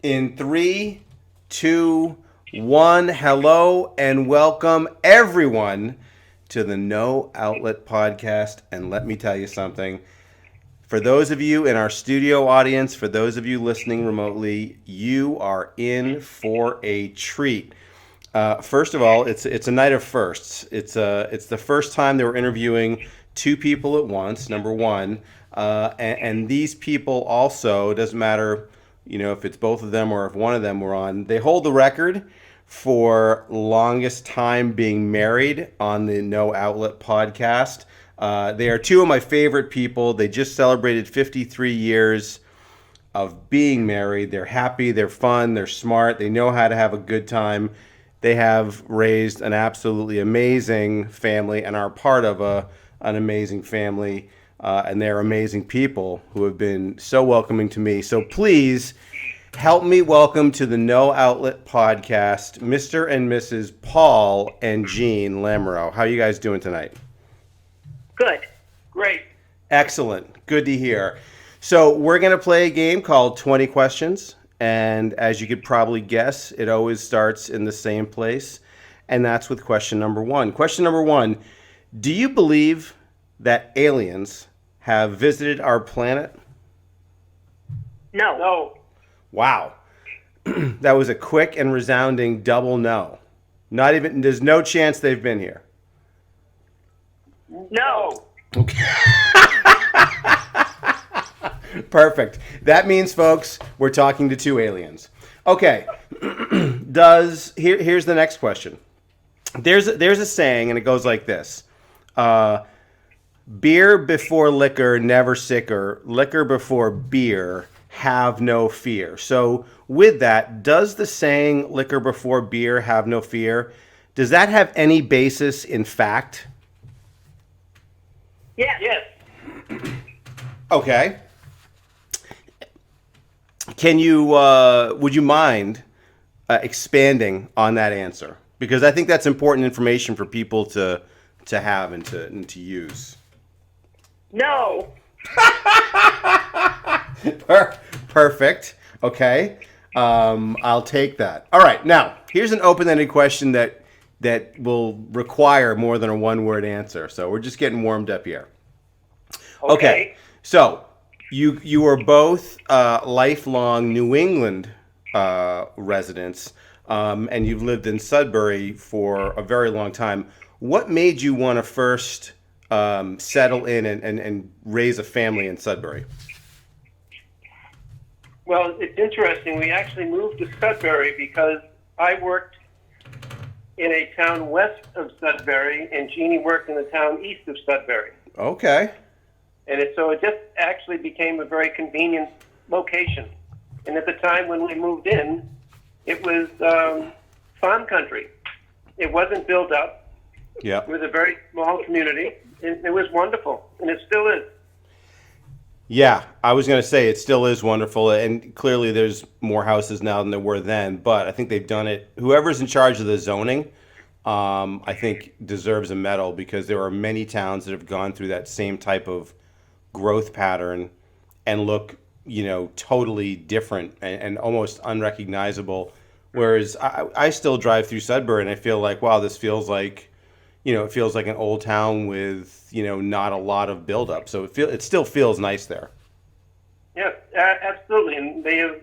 In 3, 2, 1, hello and welcome everyone to the No Outlet Podcast. And let me tell you something. For those of you in our studio audience, for those of you listening remotely, you are in for a treat. First of all, it's a night of firsts. It's the first time they were interviewing two people at once, number one. And these people also, it doesn't matter, if it's both of them or if one of them were on, they hold the record for longest time being married on the No Outlet Podcast. They are two of my favorite people. They just celebrated 53 years of being married. They're happy, they're fun, they're smart, they know how to have a good time. They have raised an absolutely amazing family and are part of an amazing family. And they're amazing people who have been so welcoming to me. So please help me welcome to the No Outlet Podcast, Mr. and Mrs. Paul and Jean Lamoureux. How are you guys doing tonight? Good. Great. Excellent. Good to hear. So we're going to play a game called 20 Questions. And as you could probably guess, it always starts in the same place. And that's with question number one. Question number one, do you believe that aliens have visited our planet? No. No. Wow. That was a quick and resounding double no. There's no chance they've been here. No. Okay. Perfect. That means, folks, we're talking to two aliens. Okay. Here's the next question. There's a saying, and it goes like this. Beer before liquor, never sicker. Liquor before beer, have no fear. So with that, does the saying liquor before beer, have no fear, does that have any basis in fact? Yes. Yes. Okay. Would you mind expanding on that answer? Because I think that's important information for people to have and to use. No. Perfect. Okay. I'll take that. All right. Now, here's an open-ended question that will require more than a one-word answer. So we're just getting warmed up here. Okay. So you are both lifelong New England residents, and you've lived in Sudbury for a very long time. What made you want to first settle in and raise a family in Sudbury? Well, it's interesting. We actually moved to Sudbury because I worked in a town west of Sudbury, and Jeannie worked in the town east of Sudbury. Okay. And so it just actually became a very convenient location. And at the time when we moved in, it was farm country. It wasn't built up. Yeah. It was a very small community. And it was wonderful, and it still is. Yeah, I was going to say it still is wonderful, and clearly there's more houses now than there were then, but I think they've done it. Whoever's in charge of the zoning, I think deserves a medal, because there are many towns that have gone through that same type of growth pattern and look, totally different and almost unrecognizable. Whereas I still drive through Sudbury and I feel like, wow, this feels like, it feels like an old town with, not a lot of buildup. So it still feels nice there. Yeah, absolutely. And they have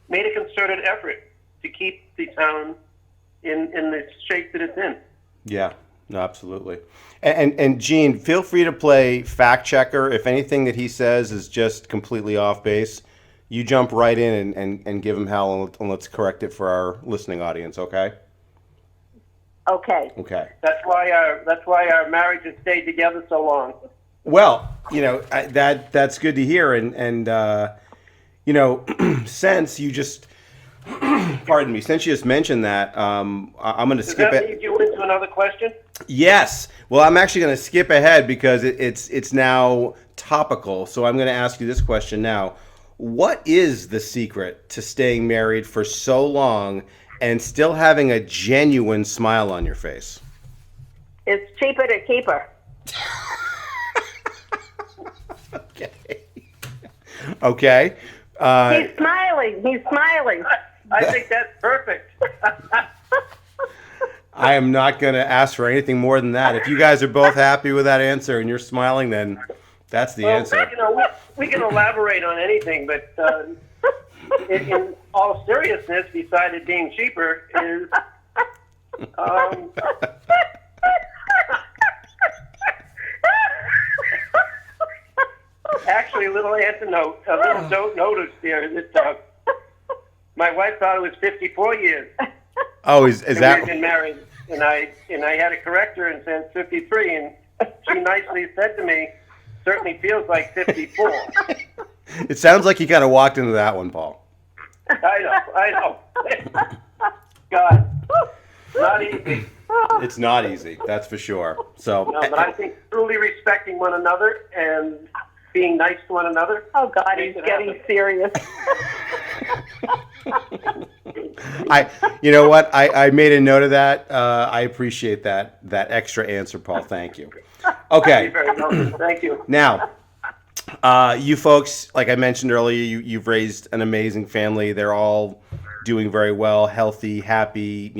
made a concerted effort to keep the town in the shape that it's in. Yeah, no, absolutely. And Gene, feel free to play fact checker. If anything that he says is just completely off base, you jump right in and give him hell, and let's correct it for our listening audience, okay? Okay. Okay. That's why our marriage has stayed together so long. Well, that's good to hear, and since you just pardon me, since you just mentioned that, I'm going to skip it. Does that lead you into another question? Yes. Well, I'm actually going to skip ahead because it's now topical. So I'm going to ask you this question now. What is the secret to staying married for so long and still having a genuine smile on your face? It's cheaper to keep her. Okay. He's smiling. He's smiling. I think that's perfect. I am not going to ask for anything more than that. If you guys are both happy with that answer and you're smiling, then that's the answer. You know, we can elaborate on anything, but in all seriousness, besides it being cheaper, is actually a little antidote, a little notice there. That my wife thought it was 54 years. Oh, is and that? We've been married, and I had to correct her and said 53, and she nicely said to me, "Certainly feels like 54." It sounds like you kind of walked into that one, Paul. I know. God, not easy. It's not easy, that's for sure. So, No, but I think truly respecting one another and being nice to one another. Oh, God, he's getting serious. you know what? I made a note of that. I appreciate that extra answer, Paul. Thank you. Okay. You're very welcome. Thank you. Now, you folks, like I mentioned earlier, you've raised an amazing family. They're all doing very well, healthy, happy,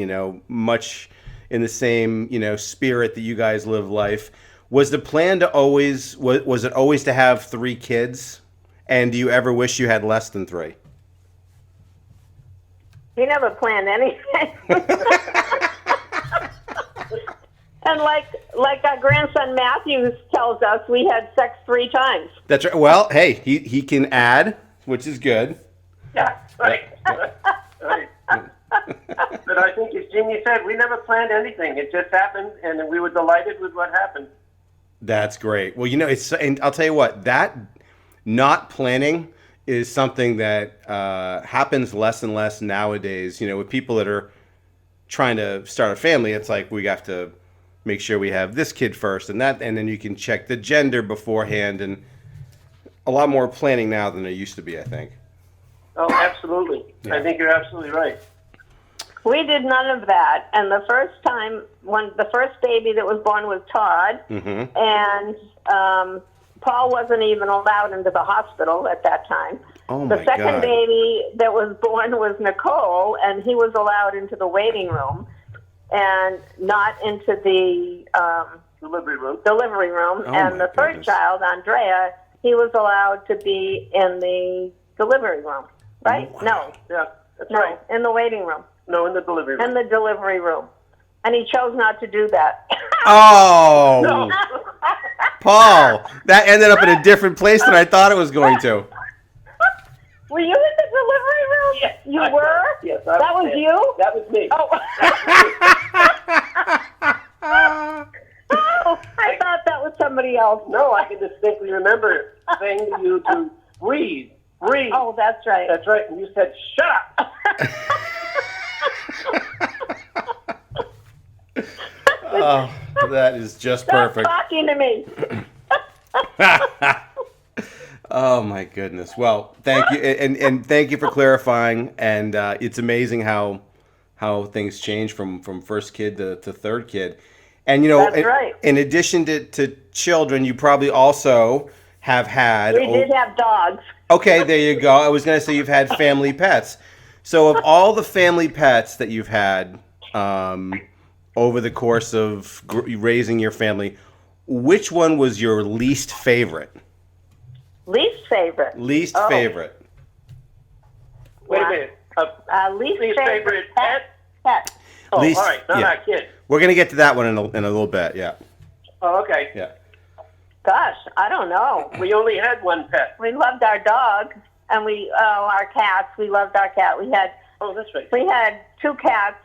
much in the same, spirit that you guys live life. Was the plan to was it always to have 3 kids? And do you ever wish you had less than 3? He never planned anything. And like our grandson Matthew tells us, we had sex 3 times. That's right. Well, hey, he can add, which is good. Yeah, right. Right. But I think, as Jimmy said, we never planned anything. It just happened, and we were delighted with what happened. That's great. Well, and I'll tell you what, that not planning is something that happens less and less nowadays. With people that are trying to start a family, it's like we have to make sure we have this kid first and then you can check the gender beforehand, and a lot more planning now than there used to be, I think. Oh, absolutely. Yeah. I think you're absolutely right. We did none of that. And the first baby that was born was Todd, Mm-hmm. and Paul wasn't even allowed into the hospital at that time. Oh my The second God. baby that was born was Nicole, and he was allowed into the waiting room and not into the Delivery room. Oh, and my the third goodness. child, Andrea, he was allowed to be in the delivery room, right? Wow. No, Yeah, that's no, right. in the waiting room. No, in the delivery room. In the delivery room. And he chose not to do that. Oh, No. Paul, that ended up in a different place than I thought it was going to. Were you in the delivery room? Yes, You I were? was. Yes, I That was there. you? That was me. Oh, I thought that was somebody else. No, I can distinctly remember saying to you to breathe. Oh, that's right. That's right. And you said, shut up. Oh, that is just Stop perfect. talking to me. Oh my goodness. Well, thank you, and thank you for clarifying. And it's amazing how things change from first kid to third kid. And That's right. in addition to children, you probably also have had. We did have dogs. Okay, there you go. I was going to say you've had family pets. So of all the family pets that you've had over the course of raising your family, which one was your least favorite? Least favorite. Least Oh. favorite. Wait a Wow. minute. Least Least favorite favorite pet. Oh, Least- all right. Not yeah. our kid. We're going to get to that one in a little bit. Yeah. Oh, okay. Yeah. Gosh, I don't know. We only had one pet. We loved our dog, and our cats. We loved our cat. We had Oh, that's right. 2 cats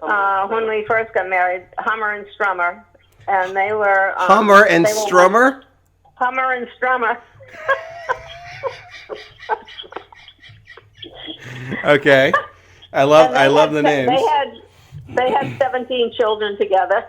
when we first got married, Hummer and Strummer, and they were Hummer and they were- Strummer? Hummer and Strummer. Okay. I love the names. They had 17 children together.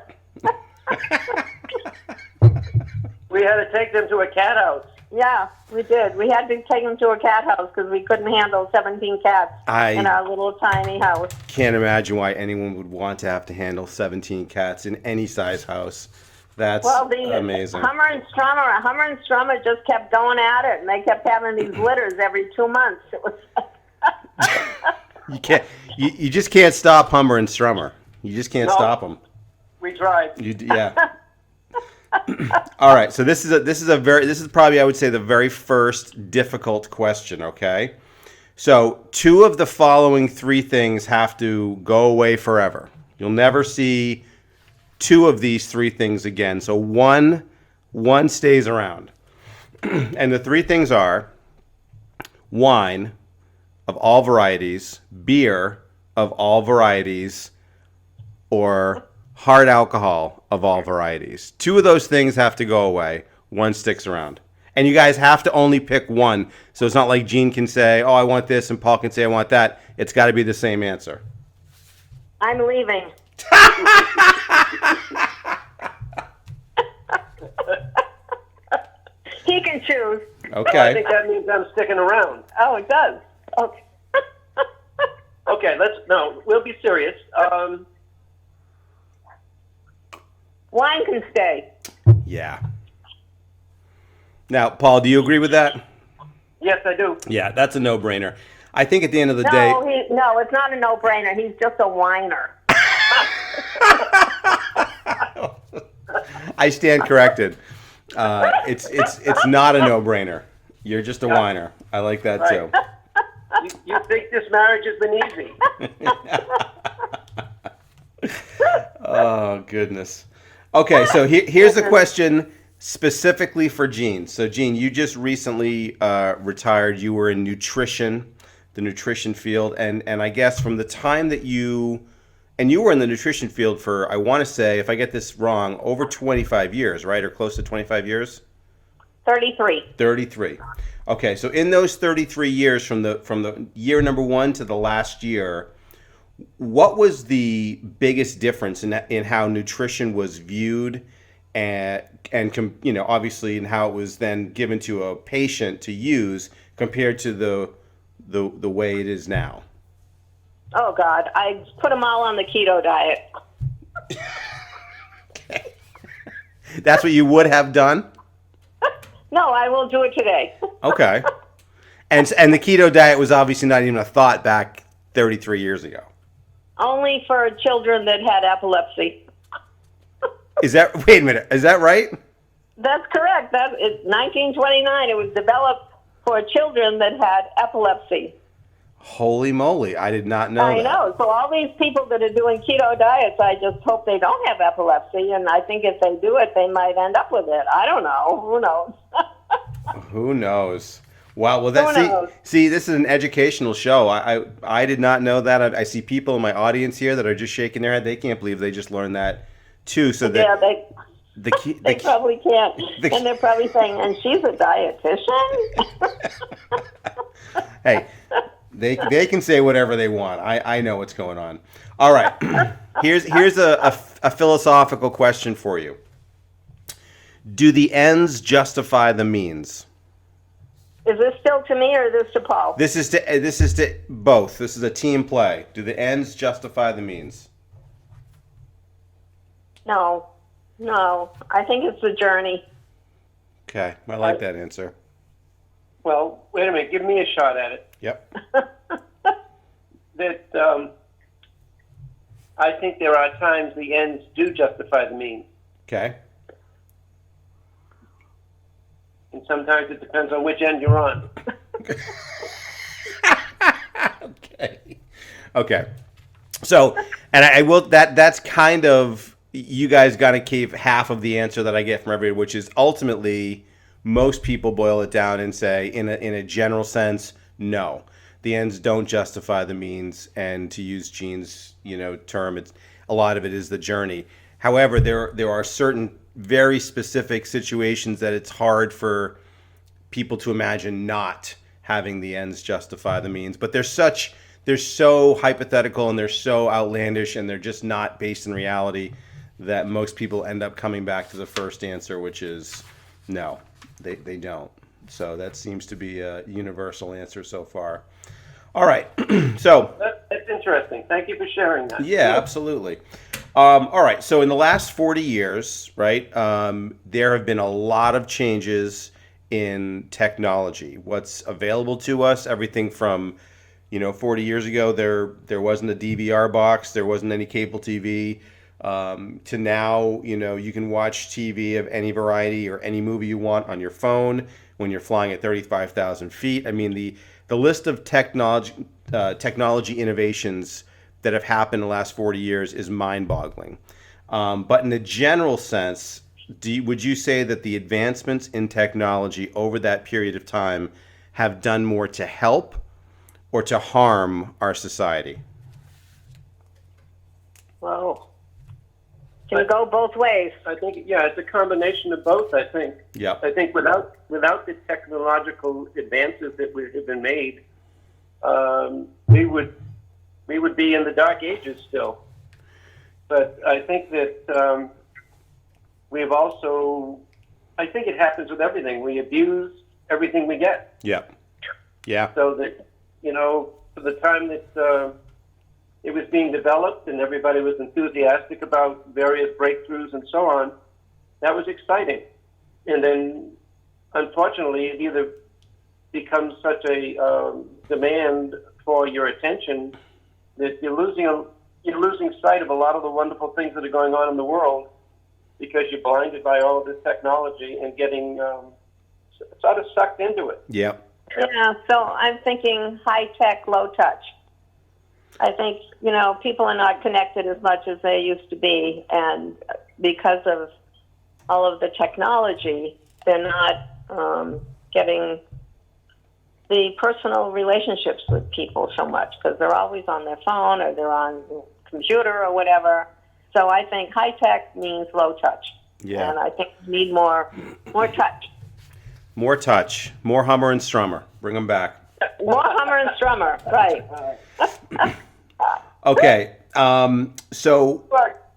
We had to take them to a cat house. Yeah, we did. We had to take them to a cat house because we couldn't handle 17 cats in our little tiny house. Can't imagine why anyone would want to have to handle 17 cats in any size house. That's Well, the amazing. Hummer and Strummer just kept going at it, and they kept having these litters every 2 months. It was. You can't. You just can't stop Hummer and Strummer. You just can't No. stop them. We tried. Yeah. All right. So this is probably, I would say, the very first difficult question. Okay. So 2 of the following 3 things have to go away forever. You'll never see 2 of these 3 things again. So one stays around. And the 3 things are wine of all varieties, beer of all varieties, or hard alcohol of all varieties. 2 of those things have to go away. 1 sticks around. And you guys have to only pick one. So it's not like Gene can say, oh, I want this, and Paul can say, I want that. It's got to be the same answer. I'm leaving. He can choose. I Okay. think that means I'm sticking around. Oh, it does. Okay. Okay, we'll be serious. Wine can stay. Yeah. Now, Paul, do you agree with that? Yes, I do. Yeah, that's a no-brainer. I think at the end of the day... No, it's not a no-brainer. He's just a whiner. I stand corrected. It's not a no-brainer. You're just a whiner. I like that too. You think this marriage has been easy? Oh, goodness. Okay, so here's the question specifically for Gene. So, Gene, you just recently retired. You were in nutrition, the nutrition field. And I guess from the time that you were in the nutrition field for, I want to say, if I get this wrong, over 25 years, right? Or close to 25 years? 33. 33. Okay, so in those 33 years from the year number 1 to the last year, what was the biggest difference in how nutrition was viewed and obviously in how it was then given to a patient to use compared to the way it is now? Oh, God. I put them all on the keto diet. Okay. That's what you would have done? No, I will do it today. Okay. And the keto diet was obviously not even a thought back 33 years ago. Only for children that had epilepsy. Wait a minute, is that right? That's correct. It's 1929. It was developed for children that had epilepsy. Holy moly, I did not know I that. know. So all these people that are doing keto diets, I just hope they don't have epilepsy. And I think if they do it, they might end up with it. I don't know. Who knows? Who knows? Wow. Well, see, this is an educational show. I did not know that. I see people in my audience here that are just shaking their head. They can't believe they just learned that too. So that they probably can't. And they're probably saying, and she's a dietitian? Hey, they can say whatever they want. I know what's going on. All right. Here's a philosophical question for you. Do the ends justify the means? Is this still to me or is this to Paul? This is to both. This is a team play. Do the ends justify the means? No. I think it's the journey. Okay, I like that answer. Well, wait a minute. Give me a shot at it. Yep. That I think there are times the ends do justify the means. Okay. And sometimes it depends on which end you're on. Okay. So, and I will. That's kind of, you guys got to keep half of the answer that I get from everybody, which is ultimately most people boil it down and say, in a general sense, no. The ends don't justify the means, and to use Gene's term, it's a lot of it is the journey. However, there are certain very specific situations that it's hard for people to imagine not having the ends justify the means. But they're so hypothetical and they're so outlandish and they're just not based in reality that most people end up coming back to the first answer, which is no, they don't. So that seems to be a universal answer so far. All right. So That's interesting. Thank you for sharing that. yeah, absolutely. All right. So in the last 40 years, right, there have been a lot of changes in technology. What's available to us, everything from, 40 years ago, there wasn't a DVR box, there wasn't any cable TV, to now, you can watch TV of any variety or any movie you want on your phone when you're flying at 35,000 feet. I mean, the list of technology innovations that have happened in the last 40 years is mind-boggling. But in a general sense, would you say that the advancements in technology over that period of time have done more to help or to harm our society? Well, can go both ways. I think, it's a combination of both, I think. Yep. I think without the technological advances that have been made, we would be in the dark ages still. But I think that we've also, I think it happens with everything. We abuse everything we get. Yep. Yeah. So that, for the time that it was being developed and everybody was enthusiastic about various breakthroughs and so on, that was exciting. And then, unfortunately, it either becomes such a demand for your attention that you're losing sight of a lot of the wonderful things that are going on in the world because you're blinded by all of this technology and getting sort of sucked into it. Yep. Yeah, so I'm thinking high tech, low touch. I think, people are not connected as much as they used to be, and because of all of the technology, they're not getting the personal relationships with people so much because they're always on their phone or they're on the computer or whatever. So I think high tech means low touch. Yeah. And I think we need more touch. More touch. More Hummer and Strummer. Bring them back. More Hummer and Strummer, right. Okay. So.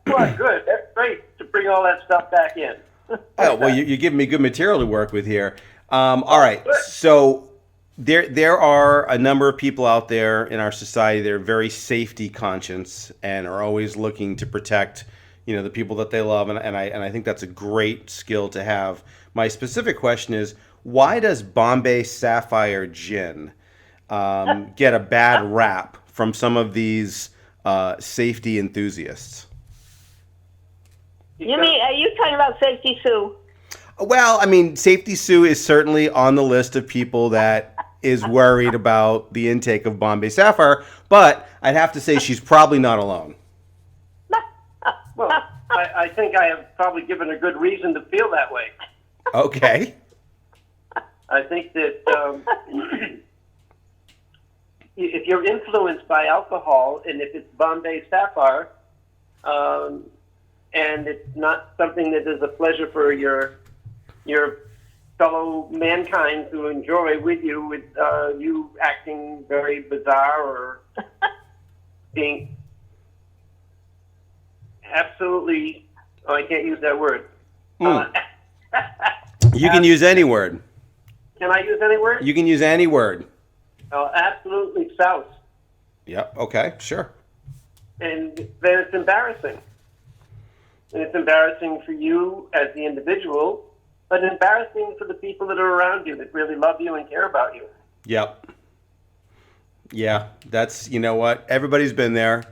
Good. That's great to bring all that stuff back in. Oh, well, you're giving me good material to work with here. All right. So there are a number of people out there in our society that are very safety conscious and are always looking to protect, the people that they love. And I think that's a great skill to have. My specific question is, why does Bombay Sapphire Gin get a bad rap from some of these safety enthusiasts? You mean, are you talking about Safety Sue? Well, I mean, Safety Sue is certainly on the list of people that is worried about the intake of Bombay Sapphire, but I'd have to say she's probably not alone. Well, I think I have probably given a good reason to feel that way. Okay. I think that if you're influenced by alcohol, and if it's Bombay Sapphire, and it's not something that is a pleasure for your fellow mankind to enjoy with you, with you acting very bizarre or being absolutely, I can't use that word. You can use any word. Can I use any word? You can use any word. Absolutely souse. Yep. Okay. Sure. And then it's embarrassing. And it's embarrassing for you as the individual, but embarrassing for the people that are around you that really love you and care about you. Yep. Yeah. That's, you know what? Everybody's been there,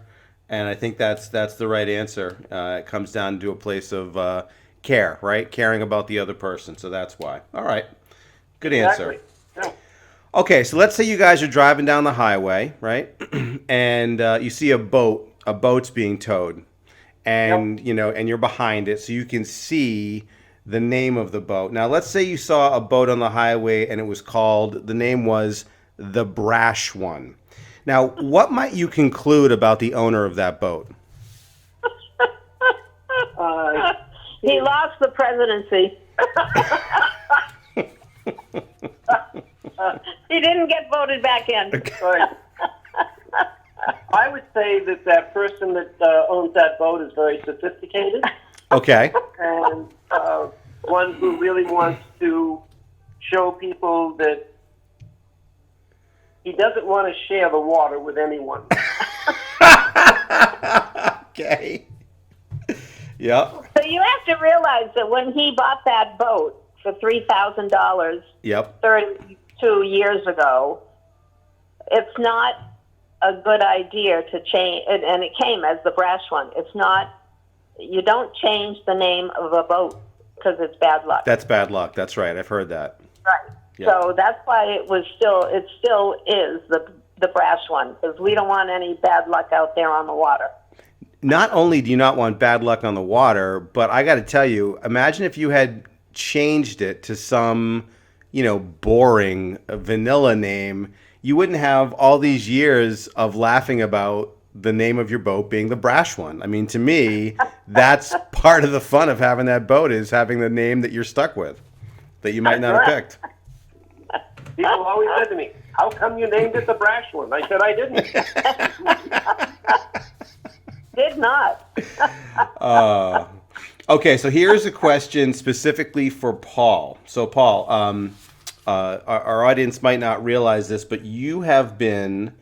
and I think that's the right answer. It comes down to a place of care, right? Caring about the other person. So that's why. All right. Good answer. Exactly. Yeah. Okay, so let's say you guys are driving down the highway, right? And you see a boat's being towed, and and you're behind it, so you can see the name of the boat. Now, let's say you saw a boat on the highway, and the name was the Brash One. Now, what might you conclude about the owner of that boat? He lost the presidency. He didn't get voted back in. Right. I would say that person that owns that boat is very sophisticated. Okay. And one who really wants to show people that he doesn't want to share the water with anyone. Okay. Yep. So you have to realize that when he bought that boat for $3,000 Yep. 32 years ago, it's not a good idea to change, and it came as the brash one. It's not, you don't change the name of a boat because it's bad luck. That's bad luck. That's right. I've heard that. Right. Yeah. So that's why it still is the brash one, because we don't want any bad luck out there on the water. Not only do you not want bad luck on the water, but I got to tell you, imagine if you had changed it to some, boring vanilla name. You wouldn't have all these years of laughing about the name of your boat being the brash one. I mean, to me, that's part of the fun of having that boat, is having the name that you're stuck with, that you might not have picked. People always said to me, "How come you named it the brash one?" I said, "I didn't." Did not. Okay, so here's a question specifically for Paul. So, Paul, our audience might not realize this, but you have been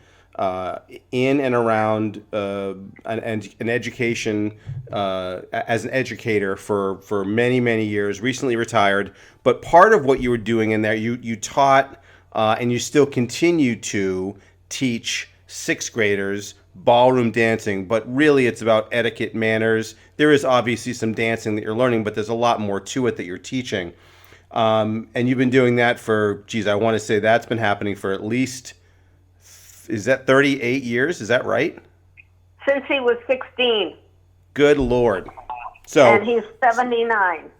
in and around an education as an educator for many, many years, recently retired. But part of what you were doing in there, you taught and you still continue to teach sixth graders ballroom dancing, but really it's about etiquette, manners. There is obviously some dancing that you're learning, but there's a lot more to it that you're teaching. And you've been doing that for, I want to say that's been happening for at least, is that 38 years? Is that right? Since he was 16. Good Lord. So, and he's 79.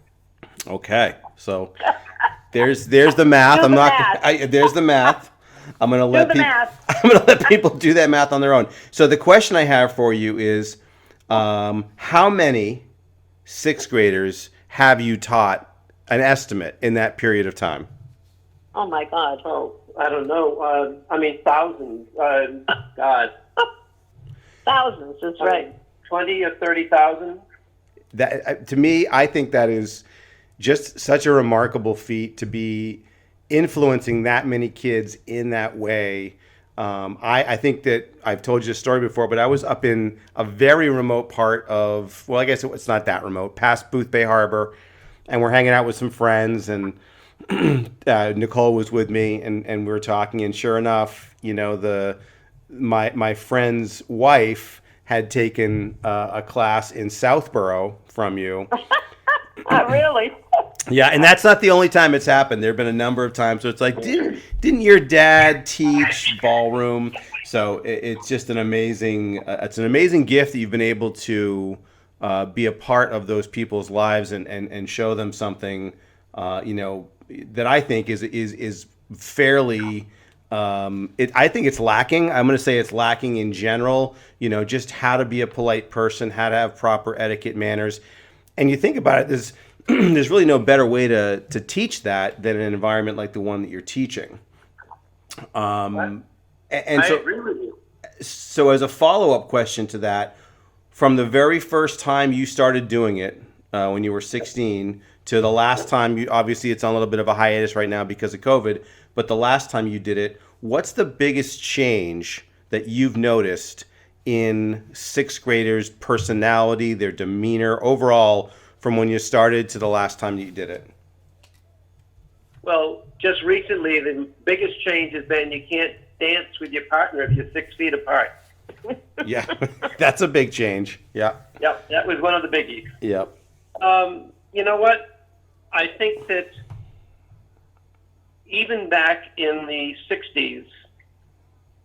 Okay. So there's the math. Do the math. There's the math. I'm going to let people do that math on their own. So the question I have for you is, how many sixth graders have you taught, an estimate, in that period of time? Oh my God. Oh, I don't know. Thousands. God. Thousands, that's right. 20 or 30,000. That, to me, I think that is just such a remarkable feat, to be influencing that many kids in that way. I think that I've told you this story before, but I was up in a very remote part of, well, I guess it's not that remote, past Booth Bay Harbor, and we're hanging out with some friends, and Nicole was with me, and we were talking, and sure enough, my friend's wife had taken a class in Southborough from you. Really? Yeah, and that's not the only time it's happened. There have been a number of times where it's like, didn't your dad teach ballroom? So it's just an amazing gift that you've been able to be a part of those people's lives and show them something, that I think is fairly. I think it's lacking. I'm going to say it's lacking in general. Just how to be a polite person, how to have proper etiquette, manners. And you think about it, there's really no better way to teach that than an environment like the one that you're teaching. I agree with you. So as a follow-up question to that, from the very first time you started doing it, when you were 16, to the last time obviously it's on a little bit of a hiatus right now because of COVID, but the last time you did it, what's the biggest change that you've noticed in sixth graders' personality, their demeanor, overall, from when you started to the last time you did it? Well, just recently, the biggest change has been you can't dance with your partner if you're 6 feet apart. Yeah, that's a big change. Yeah. Yep, that was one of the biggies. Yep. You know what? I think that even back in the 60s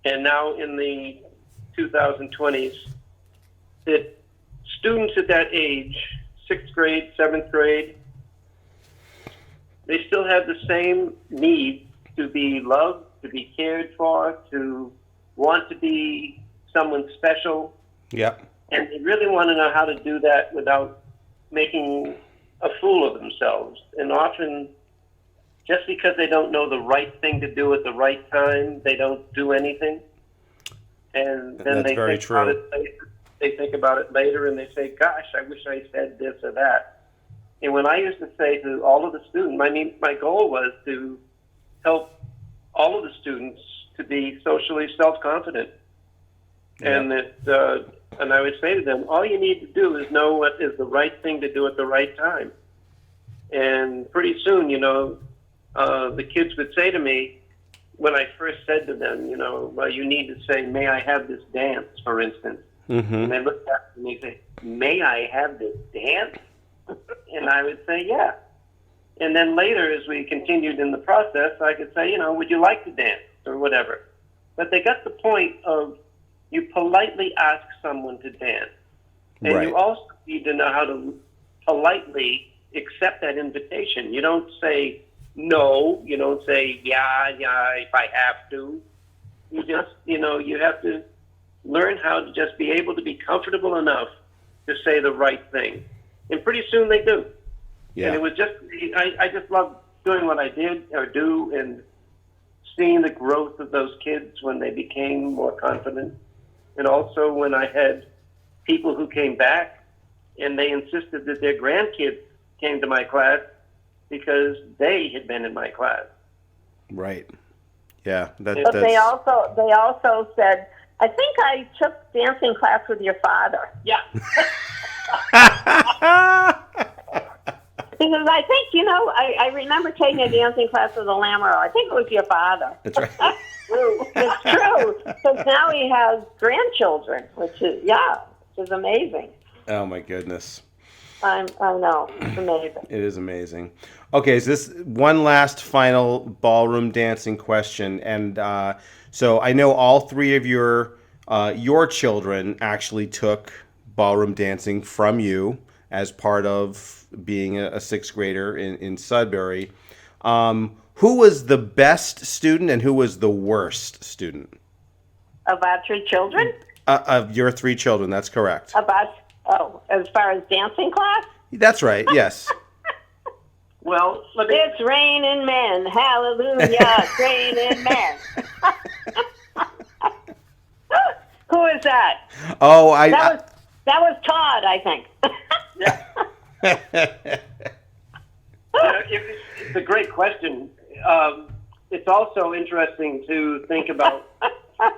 and now in the 2020s, that students at that age, 6th grade, 7th grade, they still have the same need to be loved, to be cared for, to want to be someone special. Yep. And they really want to know how to do that without making a fool of themselves. And often, just because they don't know the right thing to do at the right time, they don't do anything. And then they think about it later. They think about it later and they say, gosh, I wish I said this or that. And when I used to say to all of the students, my goal was to help all of the students to be socially self-confident. and and I would say to them, all you need to do is know what is the right thing to do at the right time. And pretty soon, the kids would say to me, when I first said to them, well, you need to say, may I have this dance, for instance. Mm-hmm. And they looked at me and they say, may I have this dance? And I would say, yeah. And then later, as we continued in the process, I could say, would you like to dance or whatever? But they got the point of you politely ask someone to dance. And Right. you also need to know how to politely accept that invitation. You don't say no. You don't say, yeah, if I have to. You just, you have to learn how to just be able to be comfortable enough to say the right thing. And pretty soon they do. Yeah. And it was just, I just loved doing what I did or do and seeing the growth of those kids when they became more confident. And also when I had people who came back and they insisted that their grandkids came to my class because they had been in my class. Right. Yeah. But they also said, I think I took dancing class with your father. Yeah. Because I think, I remember taking a dancing class with a Lamero. I think it was your father. That's right. It's true. Because now he has grandchildren, which is amazing. Oh, my goodness. I know. It's amazing. It is amazing. Okay, so this one last final ballroom dancing question. And so I know all three of your children actually took ballroom dancing from you as part of being a sixth grader in Sudbury. Who was the best student and who was the worst student? About your children? Of your three children, that's correct. As far as dancing class? That's right, yes. Well, It's raining men. Hallelujah. It's raining men. Who is that? Oh, That was Todd, I think. It's a great question. It's also interesting to think about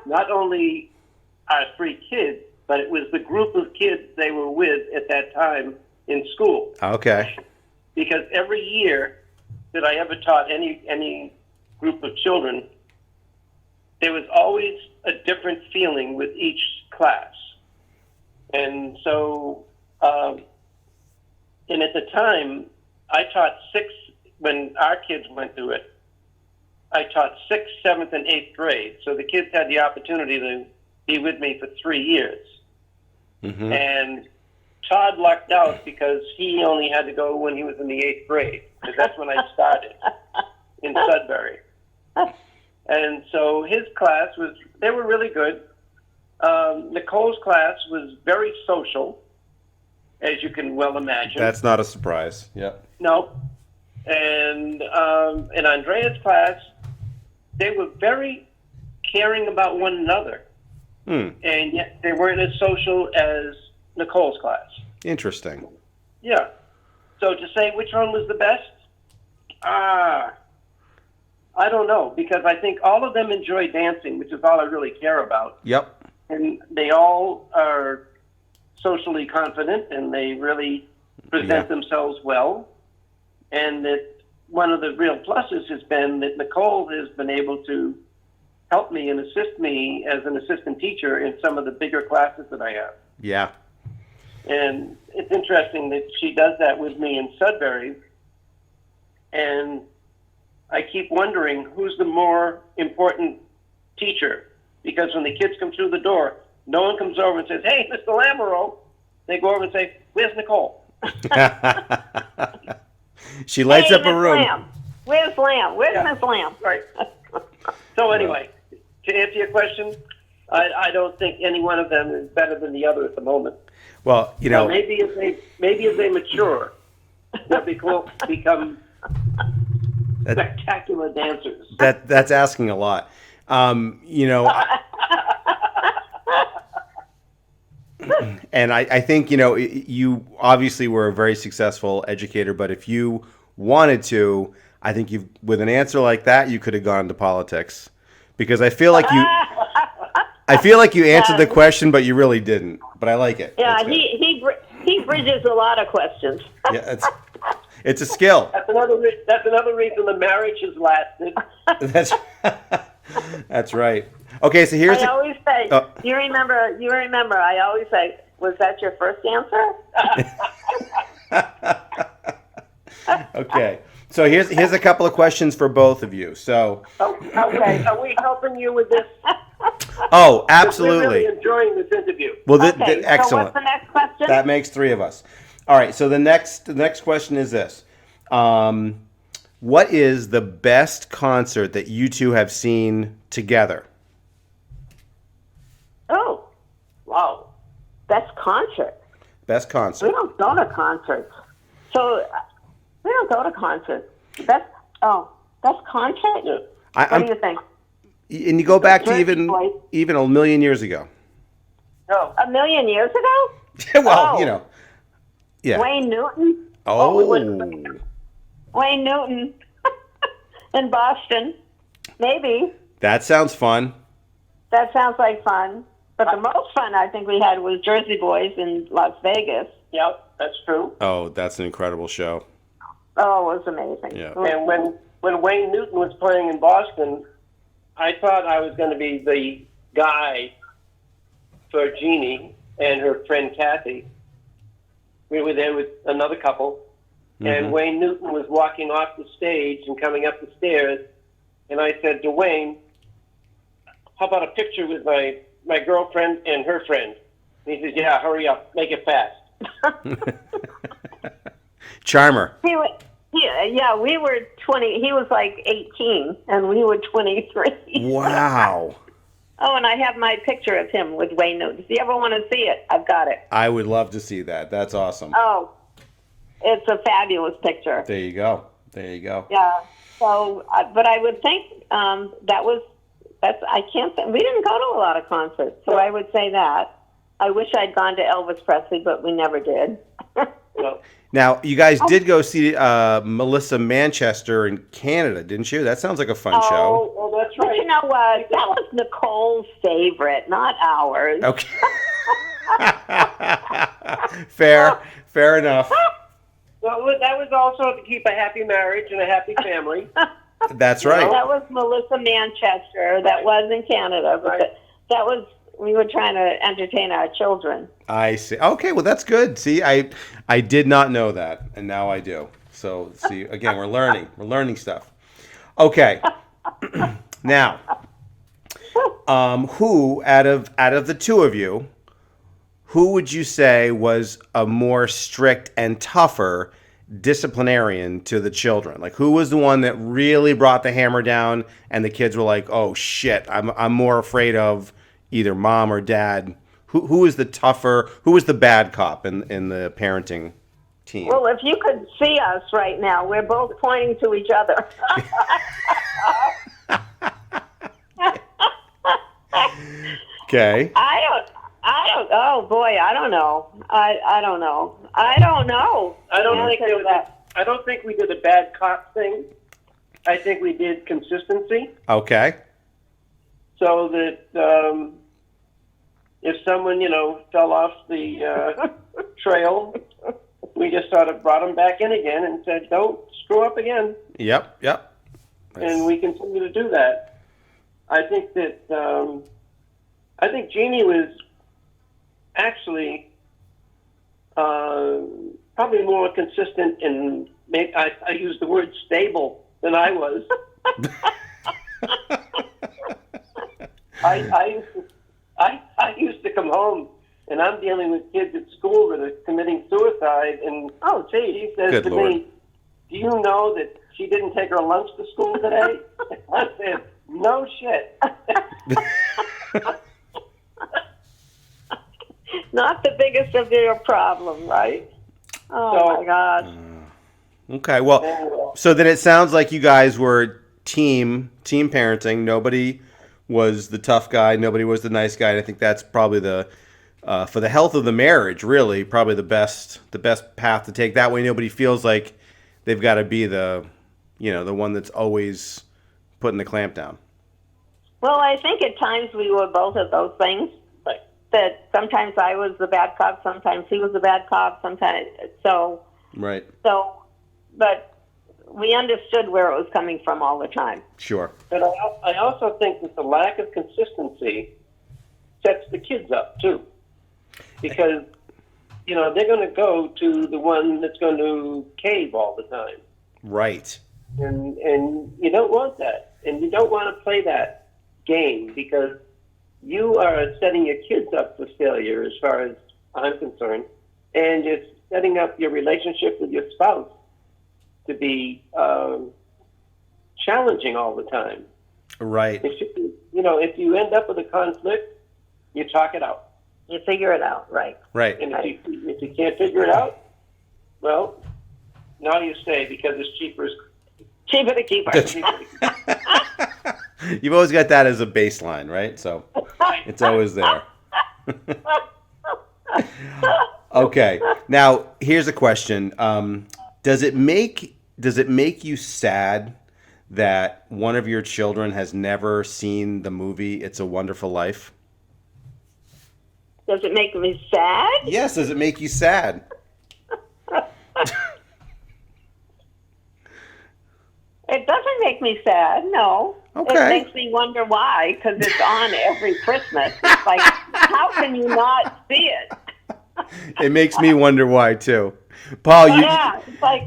not only our three kids, but it was the group of kids they were with at that time in school. Okay. Because every year that I ever taught any group of children, there was always a different feeling with each class. And so, and at the time, I taught when our kids went through it, I taught 6th, 7th, and 8th grade. So the kids had the opportunity to be with me for 3 years. Mm-hmm. And Todd lucked out because he only had to go when he was in the 8th grade, because that's when I started in Sudbury. And so his class they were really good. Nicole's class was very social, as you can well imagine. That's not a surprise. Yep. No. And in Andrea's class, they were very caring about one another. And yet they weren't as social as Nicole's class. Interesting. Yeah. So to say which one was the best, I don't know, because I think all of them enjoy dancing, which is all I really care about. Yep. And they all are socially confident, and they really present themselves well. And that one of the real pluses has been that Nicole has been able to help me and assist me as an assistant teacher in some of the bigger classes that I have. Yeah. And it's interesting that she does that with me in Sudbury. And I keep wondering who's the more important teacher. Because when the kids come through the door, no one comes over and says, hey, Mr. Lamero. They go over and say, where's Nicole? She lights up a room. Lamb. Where's Lamb? Where's Miss Lamb? Right. So anyway, to answer your question, I don't think any one of them is better than the other at the moment. Well, Now, maybe as they mature, they'll become spectacular dancers. That's asking a lot. And I think, you obviously were a very successful educator, but if you wanted to, I think with an answer like that, you could have gone to politics, because I feel like I feel like you answered the question, but you really didn't. But I like it. Yeah, That's good. he bridges a lot of questions. Yeah, it's a skill. That's another reason the marriage has lasted. That's right. Okay, so here's I always say, Oh. you remember, I always say, was that your first answer? Okay. So here's a couple of questions for both of you. So Okay, are we helping you with this? oh, We're absolutely. really enjoying this interview. Well, Okay, so excellent. what's the next question? That makes three of us. All right. So the next question is this: what is the best concert that you two have seen together? Oh, wow. That's concert. Best We concert. don't go to concerts. So we don't go to concerts. That's concert? Yeah. What do you think? And you go back to Jersey Boys. even a million years ago. No. A million years ago? Well, Oh. Yeah. Wayne Newton? Oh. Wayne Newton in Boston. Maybe. That sounds fun. That sounds like fun. But the most fun I think we had was Jersey Boys in Las Vegas. Yep, that's true. Oh, that's an incredible show. Oh, it was amazing. Yeah. It was- And when Wayne Newton was playing in Boston, I thought I was going to be the guy for Jeannie and her friend Kathy. We were there with another couple, and Wayne Newton was walking off the stage and coming up the stairs, and I said to Wayne, how about a picture with my girlfriend and her friend? And he said, yeah, hurry up, make it fast. Charmer. Yeah, we were 20. He was like 18, and we were 23. Wow. Oh, and I have my picture of him with Wayne Newton. If you ever want to see it, I've got it. I would love to see that. That's awesome. Oh, it's a fabulous picture. There you go. There you go. Yeah. So, but I would think I can't say, we didn't go to a lot of concerts, so I would say that. I wish I'd gone to Elvis Presley, but we never did. Well, Now, you guys did go see Melissa Manchester in Canada, didn't you? That sounds like a fun show. oh, that's But right. you know what? That was Nicole's favorite, not ours. Okay. Fair enough. Well, that was also to keep a happy marriage and a happy family. That's right. That was Melissa Manchester. That was in Canada, but Right. that was we were trying to entertain our children. I see. Okay, well that's good. See, I did not know that, and now I do. So see, again, we're learning stuff. Okay. Now, who out of the two of you, who would you say was a more strict and tougher disciplinarian to the children? Like, who was the one that really brought the hammer down, and the kids were like, "Oh shit, I'm more afraid of either mom or dad." Who was the tougher? Who was the bad cop in the parenting team? Well, if you could see us right now, we're both pointing to each other. Okay. I don't. Oh boy, I don't know. I don't know. I don't know. I don't The think answer there to was that. I don't think we did a bad cop thing. I think we did consistency, Okay. so that if someone fell off the trail, we just sort of brought them back in again and said, "Don't screw up again," Yep. and we continue to do that. I think that I think Jeannie was actually probably more consistent and I use the word stable than I was. I used to come home and I'm dealing with kids at school that are committing suicide, and she says Good to Lord. me, "Do you know that she didn't take her lunch to school today?" I said, "No shit." Not the biggest of your problem, right? Oh So- my gosh. Okay. Well, so then it sounds like you guys were team parenting. Nobody was the tough guy. Nobody was the nice guy. And I think that's probably the for the health of the marriage, really, probably the best path to take. That way, nobody feels like they've got to be the one that's always putting the clamp down. Well, I think at times we were both of those things. Right. That sometimes I was the bad cop, sometimes he was the bad cop, sometimes Right. but we understood where it was coming from all the time. Sure. But I also think that the lack of consistency sets the kids up too, because they're going to go to the one that's going to cave all the time, Right. and you don't want that, and you don't want to play that game because you are setting your kids up for failure, as far as I'm concerned, and it's setting up your relationship with your spouse to be challenging all the time. Right. If you end up with a conflict, you talk it out. You figure it out, right? Right. And if you can't figure it out, well, now you stay because it's cheaper. Cheaper to keep her. You've always got that as a baseline, right? So it's always there. Okay. Now, here's a question. Does it make you sad that one of your children has never seen the movie It's a Wonderful Life? Does it make me sad? Yes, does it make you sad? It doesn't make me sad, no. Okay. It makes me wonder why, because it's on every Christmas. It's like, how can you not see it? It makes me wonder why, too. Paul, Yeah, it's like,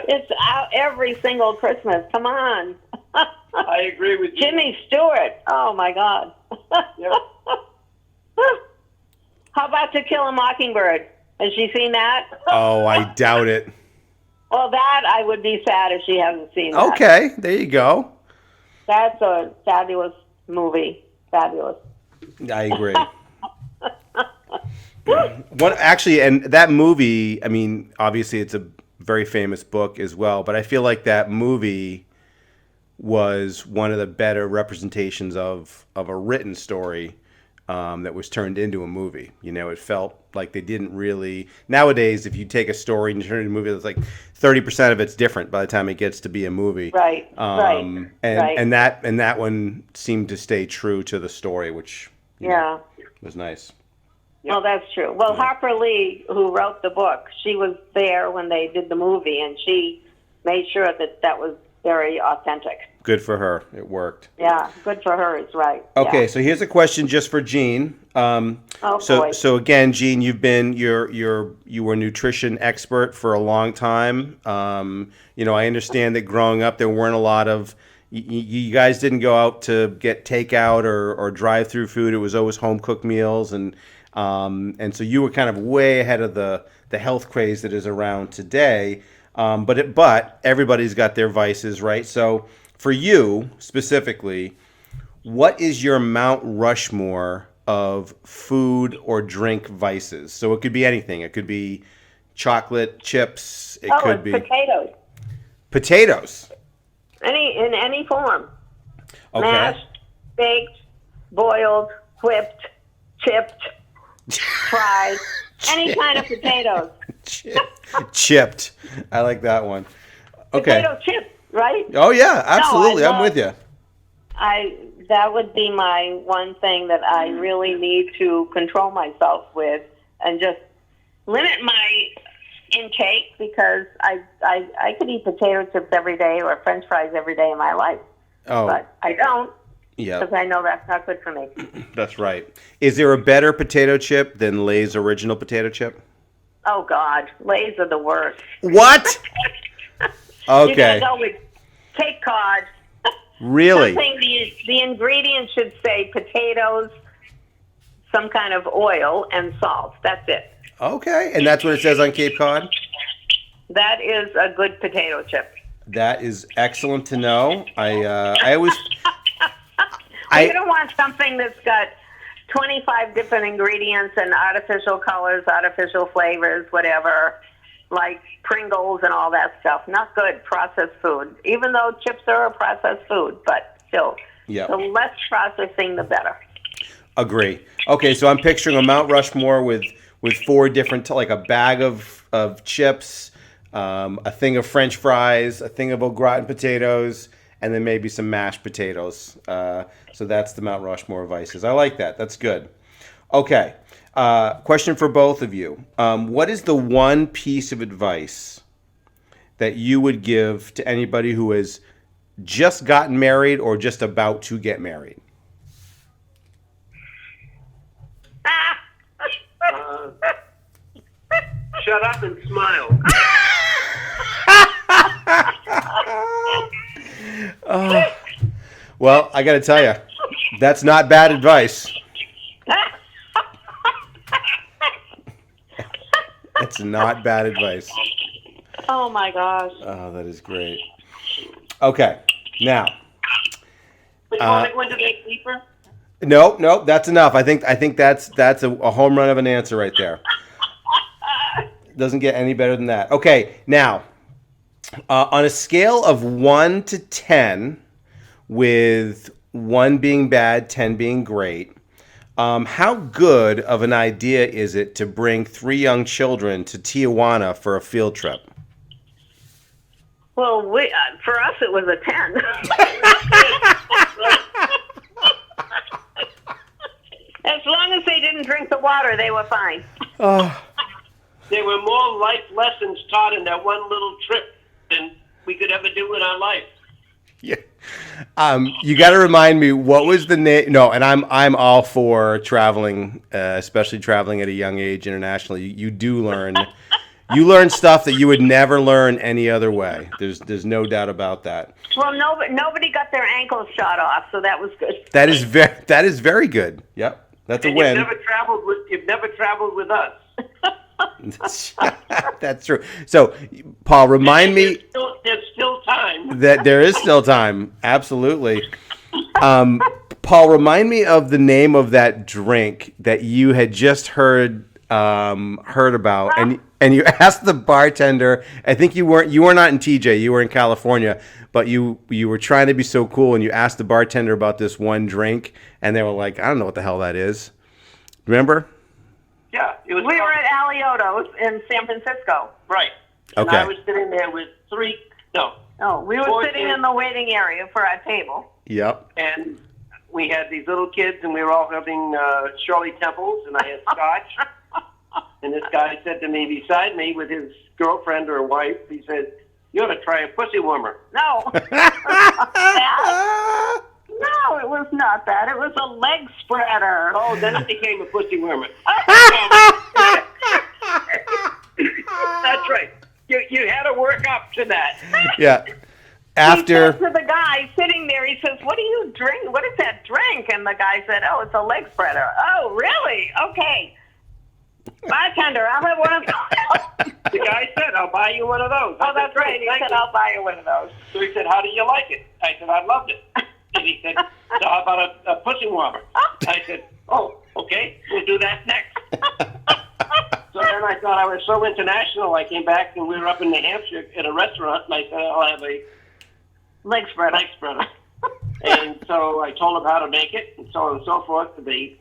it's out every single Christmas. Come on. I agree with you. Jimmy Stewart. Oh, my God. Yep. How about To Kill a Mockingbird? Has she seen that? Oh, I doubt it. Well, that I would be sad if she hasn't seen that. Okay, there you go. That's a fabulous movie. Fabulous. I agree. And that movie, I mean, obviously it's a very famous book as well, but I feel like that movie was one of the better representations of a written story that was turned into a movie. It felt like they didn't really. Nowadays, if you take a story and you turn it into a movie, it's like 30% of it's different by the time it gets to be a movie. Right. Right. And that one seemed to stay true to the story, which was nice. Well, that's true. Well, Harper Lee, who wrote the book, she was there when they did the movie, and she made sure that was very authentic. Good for her. It worked. Yeah, good for her is right. Okay, so here's a question just for Jean. Boy. So again, Jean, you were a nutrition expert for a long time. I understand that growing up there weren't a lot of you guys didn't go out to get takeout or drive through food. It was always home cooked meals, and so you were kind of way ahead of the health craze that is around today. But everybody's got their vices, right? So for you specifically, what is your Mount Rushmore of food or drink vices? So it could be anything. It could be chocolate, chips. It could be potatoes. Potatoes. In any form. Okay. Mashed, baked, boiled, whipped, chipped, fried, any kind of potatoes. Chipped. I like that one. Okay. Potato chips, right? Oh yeah, absolutely. No, I'm with you. That would be my one thing that I really need to control myself with and just limit my intake, because I could eat potato chips every day or French fries every day in my life. Oh. But I don't. Yeah. Because I know that's not good for me. That's right. Is there a better potato chip than Lay's original potato chip? Oh God, Lay's are the worst. What? Okay. You gotta go with Cape Cod. Really? Something the ingredients should say potatoes, some kind of oil, and salt. That's it. Okay, and that's what it says on Cape Cod? That is a good potato chip. That is excellent to know. I always... You don't want something that's got 25 different ingredients and artificial colors, artificial flavors, whatever, like Pringles and all that stuff. Not good, processed food. Even though chips are a processed food, but still, the less processing, the better. Agree. Okay, so I'm picturing a Mount Rushmore with 4 different, like a bag of chips, a thing of French fries, a thing of au gratin potatoes, and then maybe some mashed potatoes. So that's the Mount Rushmore of vices. I like that. That's good. Okay. Question for both of you. What is the one piece of advice that you would give to anybody who has just gotten married or just about to get married? Shut up and smile. Well, I got to tell you, that's not bad advice. It's not bad advice. Oh my gosh. Oh, that is great. Okay, now. But you want to go into that deeper? No, that's enough. I think that's a home run of an answer right there. Doesn't get any better than that. Okay, now, on a scale of 1 to 10, with 1 being bad, 10 being great, how good of an idea is it to bring 3 young children to Tijuana for a field trip? Well, for us it was a 10. As long as they didn't drink the water, they were fine. There were more life lessons taught in that one little trip than we could ever do in our life. Yeah. You got to remind me, what was the name? No, and I'm all for traveling, especially traveling at a young age internationally. You do learn, you learn stuff that you would never learn any other way. There's no doubt about that. Well, nobody got their ankles shot off, so that was good. That is very good. Yep, that's And a win. You've never traveled with us. That's true. So, Paul, remind me. There's still time. That there is still time. Absolutely. Paul, remind me of the name of that drink that you had just heard about, and you asked the bartender. I think you were not in TJ. You were in California, but you were trying to be so cool, and you asked the bartender about this one drink, and they were like, "I don't know what the hell that is." Remember? Yeah, it was. We were at Alioto's in San Francisco. Right. And Okay. I was sitting there with We were Four sitting kids. in the waiting area for our table. Yep. and we had these little kids, and we were all having Shirley Temples, and I had scotch. And this guy said to me beside me with his girlfriend or wife, he said, "You ought to try a pussy warmer." No. No, it was not that. It was a leg spreader. Oh, then it became a pussy warmer. That's right. You had to work up to that. Yeah. He After. said to the guy sitting there, he says, "What do you drink? What is that drink?" And the guy said, "Oh, it's a leg spreader." "Oh, really? Okay. Bartender, I'll have one of those." The guy said, "I'll buy you one of those." Oh, that's right. He said, "I'll buy you one of those." So he said, "How do you like it?" I said, "I loved it." And he said, "So how about a pussy warmer?" I said, "Oh, okay, we'll do that next." So then I thought I was so international. I came back, and we were up in New Hampshire at a restaurant, and I said, "I'll have a Leg spreader. leg spreader." And so I told them how to make it, and so on and so forth. The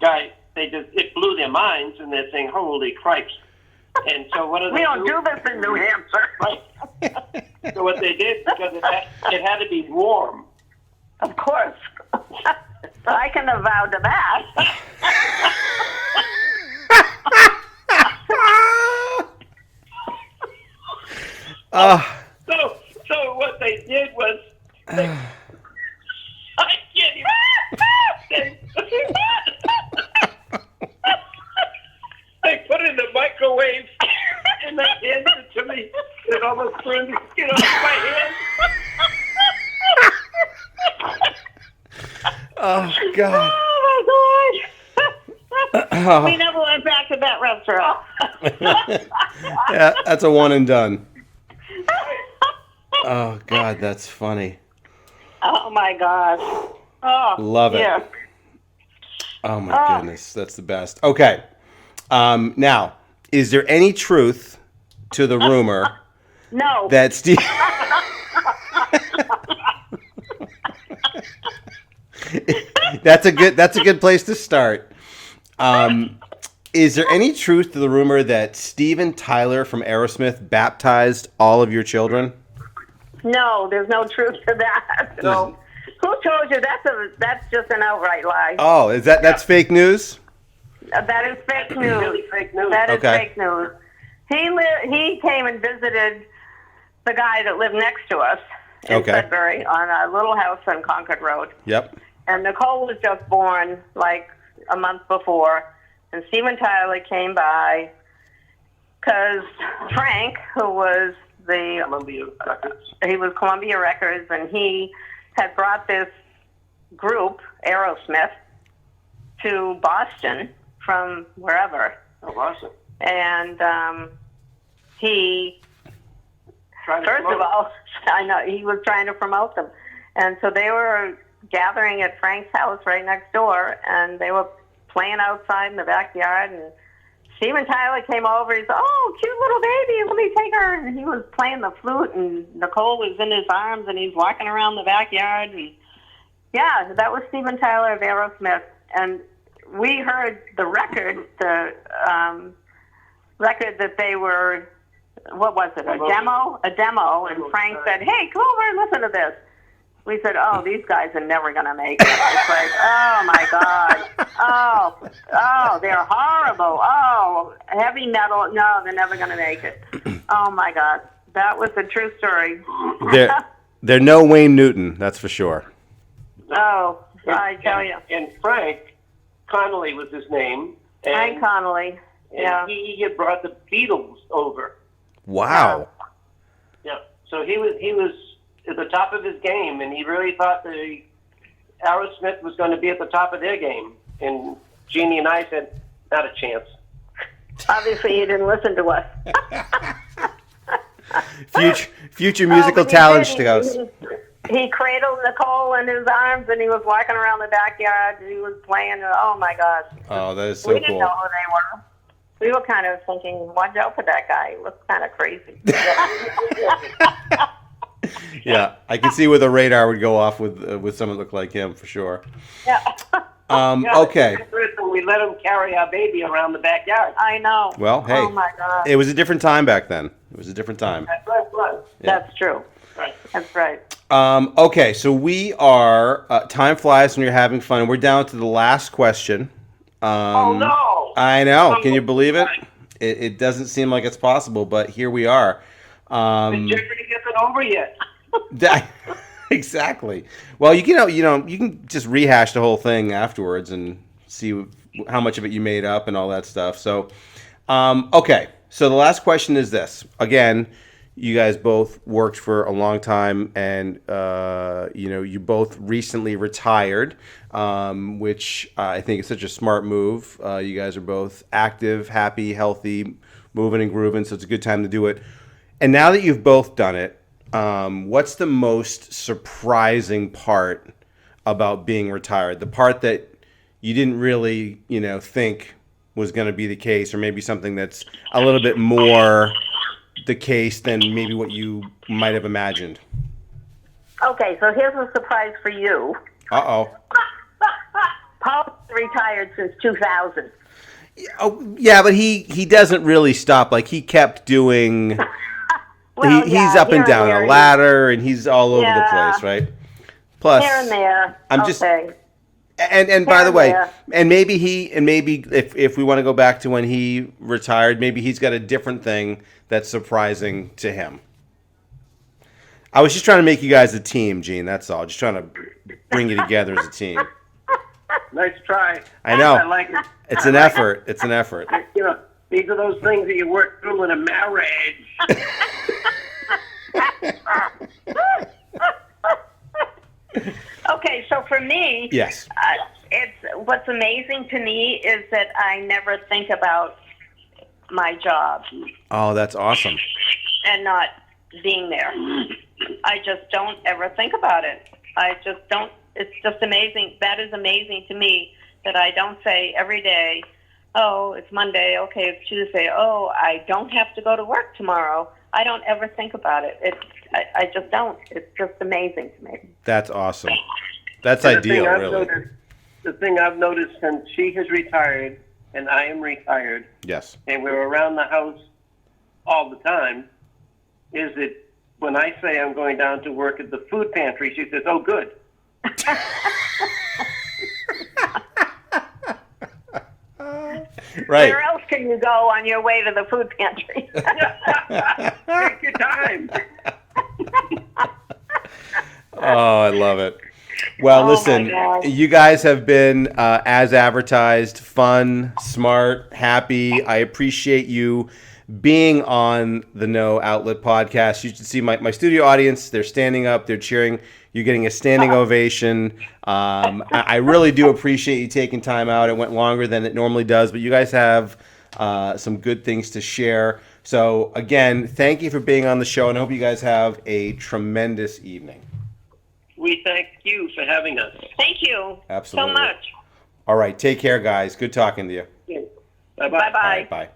guy, it blew their minds, and they're saying, "Holy cripes!" And so what did We they don't do this in New Hampshire. Right. So what they did, because it had to be warm. Of course. I can avow to that. So what they did was, I can't even. They put it in the microwave, and they handed it to me. It almost burned the skin off my hand. Oh God. Oh my God. We never went back to that restaurant. Yeah, that's a one and done. Oh God, that's funny. Oh my gosh. Oh, Love it. yeah. Oh my goodness, that's the best. Okay, now, is there any truth to the rumor No. that Steve? That's a good place to start. Is there any truth to the rumor that Steven Tyler from Aerosmith baptized all of your children? No, there's no truth to that. No. Who told you that's just an outright lie? Oh, that's fake news? That is fake news. Really fake news. That is Okay. fake news. He came and visited the guy that lived next to us in Okay. Sudbury on a little house on Concord Road. Yep. And Nicole was just born like a month before, and Steven Tyler came by because Frank, who was Columbia Records. he was Columbia Records, and he had brought this group, Aerosmith, to Boston from wherever. Oh, awesome. And he, Trying to first of promote. all, I know he was trying to promote them. And so they were gathering at Frank's house right next door, and they were playing outside in the backyard. And Steven Tyler came over. He said, "Oh, cute little baby, let me take her." And he was playing the flute, and Nicole was in his arms, and he's walking around the backyard. And yeah, that was Steven Tyler of Aerosmith. And we heard the record, record that they were, what was it, a demo, and Frank said, "Hey, come over and listen to this." We said, "Oh, these guys are never going to make it." It's like, oh my God. Oh, they're horrible. Oh, heavy metal. No, they're never going to make it. Oh my God. That was a true story. They're no Wayne Newton, that's for sure. Oh, I tell you. And Frank Connolly was his name. And, Frank Connolly. Yeah. and he had brought the Beatles over. Wow. Yeah. So he was at the top of his game, and he really thought the Aerosmith was going to be at the top of their game. And Jeannie and I said, not a chance. Obviously, he didn't listen to us. Future musical but he talent did. to go. He cradled Nicole in his arms, and he was walking around the backyard, and he was playing. Oh, my gosh. Oh, that is We so didn't cool. know who they were. We were kind of thinking, watch out for that guy. He looks kind of crazy. Yeah, I can see where the radar would go off with someone that looked like him for sure. Yeah. Yeah, Okay. We let him carry our baby around the backyard. I know. Well, hey. Oh, my God. It was a different time back then. It was a different time. That's what it was. That's true. Right. That's right. Okay, so we are. Time flies when you're having fun. We're down to the last question. Oh, no. I know. Can you believe it? It doesn't seem like it's possible, but here we are. The Jeopardy isn't over yet. Exactly. Well, you can just rehash the whole thing afterwards and see how much of it you made up and all that stuff. So, okay. So the last question is this. Again, you guys both worked for a long time, and you both recently retired, which I think is such a smart move. You guys are both active, happy, healthy, moving and grooving, so it's a good time to do it. And now that you've both done it, what's the most surprising part about being retired? The part that you didn't really, think was going to be the case, or maybe something that's a little bit more the case than maybe what you might have imagined. Okay, so here's a surprise for you. Uh-oh. Paul's retired since 2000. Oh, yeah, but he doesn't really stop. Like, he kept doing... Well, he's up and down a ladder, and he's all over the place, right? Plus, Here and there. I'm just... Okay. And by the way, Yeah. and maybe if we want to go back to when he retired, maybe he's got a different thing that's surprising to him. I was just trying to make you guys a team, Gene. That's all. Just trying to bring you together as a team. Nice try. I know. I like it. It's an effort. It's an effort. These are those things that you work through in a marriage. Okay, so for me, Yes. it's what's amazing to me is that I never think about my job Oh, that's awesome. and not being there. I just don't ever think about it. I just don't. It's just amazing. That is amazing to me that I don't say every day, "Oh, it's Monday. Okay, it's Tuesday. Oh, I don't have to go to work tomorrow." I don't ever think about it. I just don't. It's just amazing to me. That's awesome. That's And ideal, really. The thing I've noticed since she has retired and I am retired, Yes. and we're around the house all the time, is that when I say I'm going down to work at the food pantry, she says, "Oh, good." Right. Where else can you go on your way to the food pantry? Take your time. Oh, I love it. Well, Oh, my listen, God. you guys have been, as advertised, fun, smart, happy. I appreciate you being on the No Outlet podcast. You should see my studio audience. They're standing up. They're cheering. You're getting a standing ovation. I really do appreciate you taking time out. It went longer than it normally does, but you guys have some good things to share. So, again, thank you for being on the show, and I hope you guys have a tremendous evening. We thank you for having us. Thank you Absolutely. so much. All right. Take care, guys. Good talking to you. Bye-bye. Bye-bye. All right, bye.